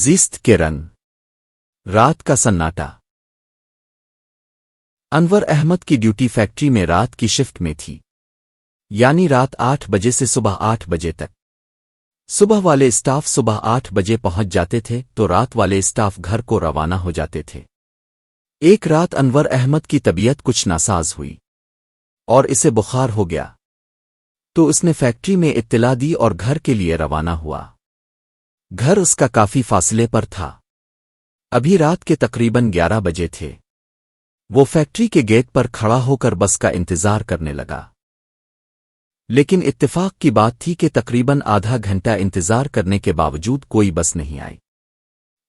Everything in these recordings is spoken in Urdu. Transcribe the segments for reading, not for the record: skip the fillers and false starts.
زیست کے رنگ، رات کا سناٹا۔ انور احمد کی ڈیوٹی فیکٹری میں رات کی شفٹ میں تھی، یعنی رات 8 بجے سے صبح 8 بجے تک۔ صبح والے اسٹاف صبح 8 بجے پہنچ جاتے تھے تو رات والے اسٹاف گھر کو روانہ ہو جاتے تھے۔ ایک رات انور احمد کی طبیعت کچھ ناساز ہوئی اور اسے بخار ہو گیا، تو اس نے فیکٹری میں اطلاع دی اور گھر کے لیے روانہ ہوا۔ گھر اس کا کافی فاصلے پر تھا، ابھی رات کے تقریباً 11 بجے تھے۔ وہ فیکٹری کے گیٹ پر کھڑا ہو کر بس کا انتظار کرنے لگا، لیکن اتفاق کی بات تھی کہ تقریباً آدھا گھنٹہ انتظار کرنے کے باوجود کوئی بس نہیں آئی۔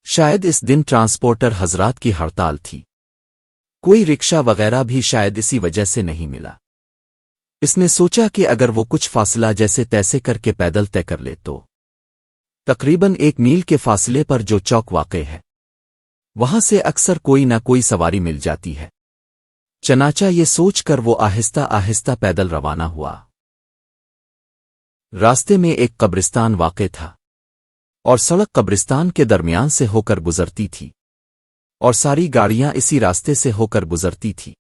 شاید اس دن ٹرانسپورٹر حضرات کی ہڑتال تھی، کوئی رکشہ وغیرہ بھی شاید اسی وجہ سے نہیں ملا۔ اس نے سوچا کہ اگر وہ کچھ فاصلہ جیسے تیسے کر کے پیدل طے کر لے تو تقریباً 1 میل کے فاصلے پر جو چوک واقع ہے وہاں سے اکثر کوئی نہ کوئی سواری مل جاتی ہے۔ چنانچہ یہ سوچ کر وہ آہستہ آہستہ پیدل روانہ ہوا۔ راستے میں ایک قبرستان واقع تھا اور سڑک قبرستان کے درمیان سے ہو کر گزرتی تھی اور ساری گاڑیاں اسی راستے سے ہو کر گزرتی تھی،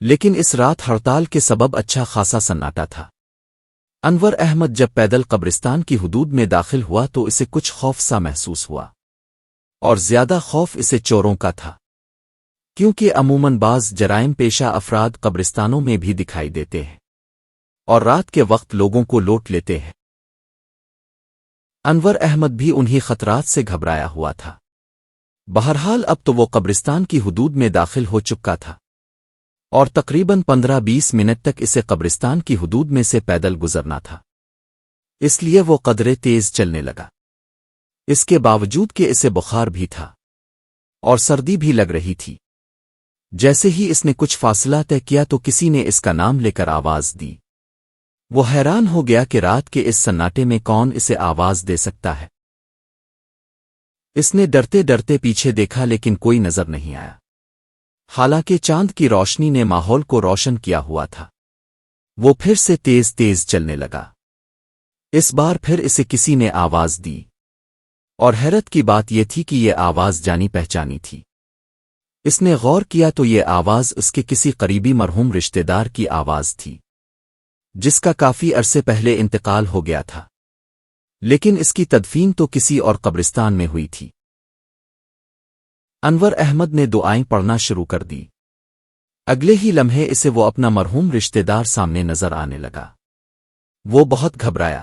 لیکن اس رات ہڑتال کے سبب اچھا خاصا سناٹا تھا۔ انور احمد جب پیدل قبرستان کی حدود میں داخل ہوا تو اسے کچھ خوف سا محسوس ہوا، اور زیادہ خوف اسے چوروں کا تھا، کیونکہ عموماً بعض جرائم پیشہ افراد قبرستانوں میں بھی دکھائی دیتے ہیں اور رات کے وقت لوگوں کو لوٹ لیتے ہیں۔ انور احمد بھی انہی خطرات سے گھبرایا ہوا تھا۔ بہرحال اب تو وہ قبرستان کی حدود میں داخل ہو چکا تھا اور تقریباً 15-20 منٹ تک اسے قبرستان کی حدود میں سے پیدل گزرنا تھا، اس لیے وہ قدرے تیز چلنے لگا۔ اس کے باوجود کہ اسے بخار بھی تھا اور سردی بھی لگ رہی تھی۔ جیسے ہی اس نے کچھ فاصلہ طے کیا تو کسی نے اس کا نام لے کر آواز دی۔ وہ حیران ہو گیا کہ رات کے اس سناٹے میں کون اسے آواز دے سکتا ہے۔ اس نے ڈرتے ڈرتے پیچھے دیکھا لیکن کوئی نظر نہیں آیا، حالانکہ چاند کی روشنی نے ماحول کو روشن کیا ہوا تھا۔ وہ پھر سے تیز تیز چلنے لگا۔ اس بار پھر اسے کسی نے آواز دی، اور حیرت کی بات یہ تھی کہ یہ آواز جانی پہچانی تھی۔ اس نے غور کیا تو یہ آواز اس کے کسی قریبی مرحوم رشتہ دار کی آواز تھی، جس کا کافی عرصے پہلے انتقال ہو گیا تھا، لیکن اس کی تدفین تو کسی اور قبرستان میں ہوئی تھی۔ انور احمد نے دعائیں پڑھنا شروع کر دی۔ اگلے ہی لمحے اسے وہ اپنا مرحوم رشتہ دار سامنے نظر آنے لگا۔ وہ بہت گھبرایا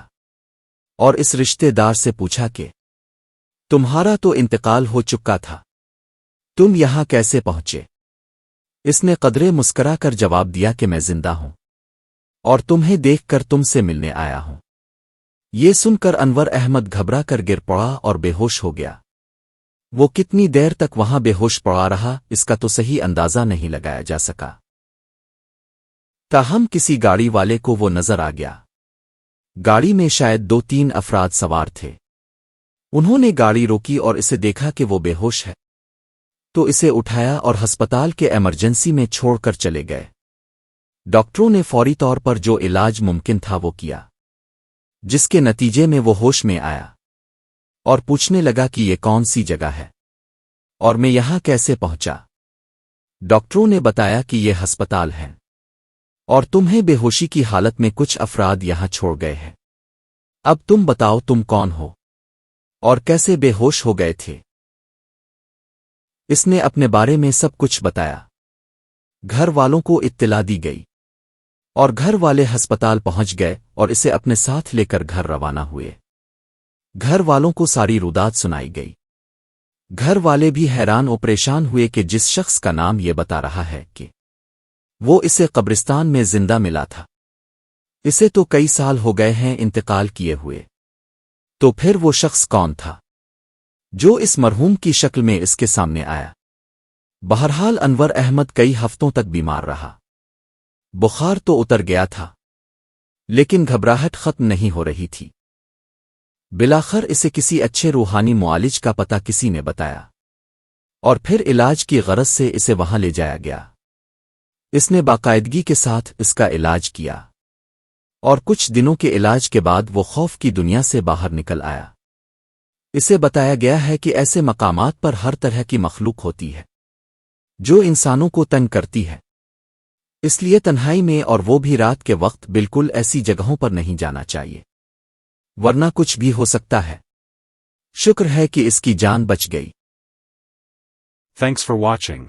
اور اس رشتہ دار سے پوچھا کہ تمہارا تو انتقال ہو چکا تھا، تم یہاں کیسے پہنچے؟ اس نے قدرے مسکرا کر جواب دیا کہ میں زندہ ہوں اور تمہیں دیکھ کر تم سے ملنے آیا ہوں۔ یہ سن کر انور احمد گھبرا کر گر پڑا اور بے ہوش ہو گیا۔ وہ کتنی دیر تک وہاں بے ہوش پڑا رہا اس کا تو صحیح اندازہ نہیں لگایا جا سکا۔ تاہم کسی گاڑی والے کو وہ نظر آ گیا۔ گاڑی میں شاید 2-3 افراد سوار تھے۔ انہوں نے گاڑی روکی اور اسے دیکھا کہ وہ بے ہوش ہے، تو اسے اٹھایا اور ہسپتال کے ایمرجنسی میں چھوڑ کر چلے گئے۔ ڈاکٹروں نے فوری طور پر جو علاج ممکن تھا وہ کیا، جس کے نتیجے میں وہ ہوش میں آیا اور پوچھنے لگا کہ یہ کون سی جگہ ہے اور میں یہاں کیسے پہنچا۔ ڈاکٹروں نے بتایا کہ یہ ہسپتال ہے اور تمہیں بے ہوشی کی حالت میں کچھ افراد یہاں چھوڑ گئے ہیں۔ اب تم بتاؤ تم کون ہو اور کیسے بے ہوش ہو گئے تھے؟ اس نے اپنے بارے میں سب کچھ بتایا۔ گھر والوں کو اطلاع دی گئی اور گھر والے ہسپتال پہنچ گئے اور اسے اپنے ساتھ لے کر گھر روانہ ہوئے۔ گھر والوں کو ساری روداد سنائی گئی۔ گھر والے بھی حیران و پریشان ہوئے کہ جس شخص کا نام یہ بتا رہا ہے کہ وہ اسے قبرستان میں زندہ ملا تھا، اسے تو کئی سال ہو گئے ہیں انتقال کیے ہوئے، تو پھر وہ شخص کون تھا جو اس مرحوم کی شکل میں اس کے سامنے آیا؟ بہرحال انور احمد کئی ہفتوں تک بیمار رہا۔ بخار تو اتر گیا تھا لیکن گھبراہٹ ختم نہیں ہو رہی تھی۔ بلاخر اسے کسی اچھے روحانی معالج کا پتہ کسی نے بتایا اور پھر علاج کی غرض سے اسے وہاں لے جایا گیا۔ اس نے باقاعدگی کے ساتھ اس کا علاج کیا اور کچھ دنوں کے علاج کے بعد وہ خوف کی دنیا سے باہر نکل آیا۔ اسے بتایا گیا ہے کہ ایسے مقامات پر ہر طرح کی مخلوق ہوتی ہے جو انسانوں کو تنگ کرتی ہے، اس لیے تنہائی میں اور وہ بھی رات کے وقت بالکل ایسی جگہوں پر نہیں جانا چاہیے، ورنہ کچھ بھی ہو سکتا ہے۔ شکر ہے کہ اس کی جان بچ گئی۔ Thanks for watching.